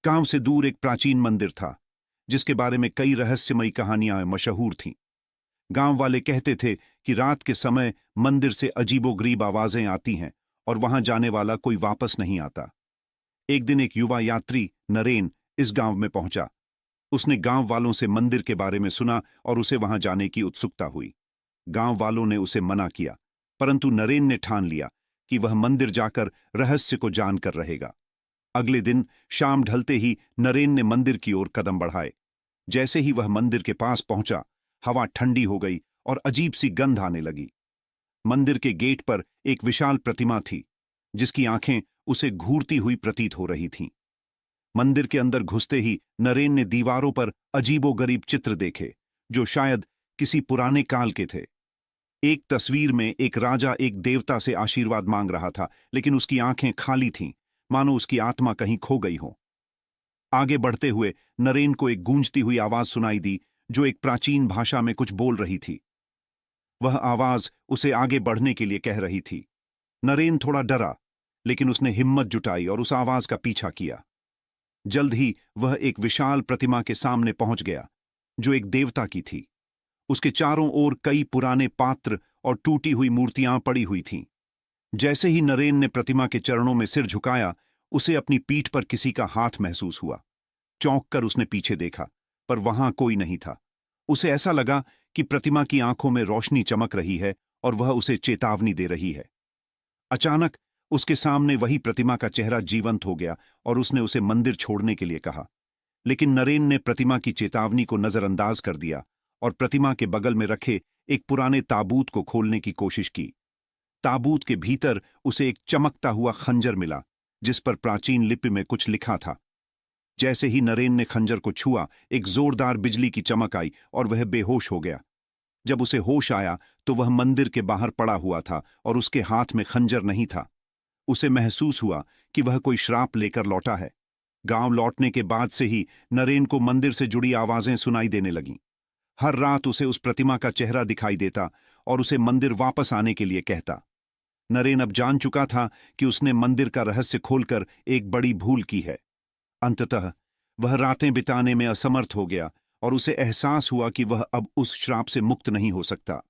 गांव से दूर एक प्राचीन मंदिर था जिसके बारे में कई रहस्यमयी कहानियां मशहूर थीं। गांव वाले कहते थे कि रात के समय मंदिर से अजीबोगरीब आवाजें आती हैं और वहां जाने वाला कोई वापस नहीं आता। एक दिन एक युवा यात्री नरेन इस गांव में पहुंचा। उसने गांव वालों से मंदिर के बारे में सुना और उसे वहां जाने की उत्सुकता हुई। गांव वालों ने उसे मना किया, परंतु नरेन ने ठान लिया कि वह मंदिर जाकर रहस्य को जानकर रहेगा। अगले दिन शाम ढलते ही नरेन ने मंदिर की ओर कदम बढ़ाए। जैसे ही वह मंदिर के पास पहुंचा, हवा ठंडी हो गई और अजीब सी गंध आने लगी। मंदिर के गेट पर एक विशाल प्रतिमा थी जिसकी आंखें उसे घूरती हुई प्रतीत हो रही थीं। मंदिर के अंदर घुसते ही नरेन ने दीवारों पर अजीबोगरीब चित्र देखे जो शायद किसी पुराने काल के थे। एक तस्वीर में एक राजा एक देवता से आशीर्वाद मांग रहा था, लेकिन उसकी आंखें खाली थीं, मानो उसकी आत्मा कहीं खो गई हो। आगे बढ़ते हुए नरेन को एक गूंजती हुई आवाज सुनाई दी जो एक प्राचीन भाषा में कुछ बोल रही थी। वह आवाज उसे आगे बढ़ने के लिए कह रही थी। नरेन थोड़ा डरा, लेकिन उसने हिम्मत जुटाई और उस आवाज का पीछा किया। जल्द ही वह एक विशाल प्रतिमा के सामने पहुंच गया जो एक देवता की थी। उसके चारों ओर कई पुराने पात्र और टूटी हुई मूर्तियां पड़ी हुई थीं। जैसे ही नरेन ने प्रतिमा के चरणों में सिर झुकाया, उसे अपनी पीठ पर किसी का हाथ महसूस हुआ। चौंक कर उसने पीछे देखा, पर वहां कोई नहीं था। उसे ऐसा लगा कि प्रतिमा की आंखों में रोशनी चमक रही है और वह उसे चेतावनी दे रही है। अचानक उसके सामने वही प्रतिमा का चेहरा जीवंत हो गया और उसने उसे मंदिर छोड़ने के लिए कहा। लेकिन नरेन ने प्रतिमा की चेतावनी को नजरअंदाज कर दिया और प्रतिमा के बगल में रखे एक पुराने ताबूत को खोलने की कोशिश की। ताबूत के भीतर उसे एक चमकता हुआ खंजर मिला जिस पर प्राचीन लिपि में कुछ लिखा था। जैसे ही नरेन ने खंजर को छुआ, एक जोरदार बिजली की चमक आई और वह बेहोश हो गया। जब उसे होश आया तो वह मंदिर के बाहर पड़ा हुआ था और उसके हाथ में खंजर नहीं था। उसे महसूस हुआ कि वह कोई श्राप लेकर लौटा है। गांव लौटने के बाद से ही नरेन को मंदिर से जुड़ी आवाजें सुनाई देने लगीं। हर रात उसे उस प्रतिमा का चेहरा दिखाई देता और उसे मंदिर वापस आने के लिए कहता। नरेन अब जान चुका था कि उसने मंदिर का रहस्य खोलकर एक बड़ी भूल की है। अंततः वह रातें बिताने में असमर्थ हो गया और उसे एहसास हुआ कि वह अब उस श्राप से मुक्त नहीं हो सकता।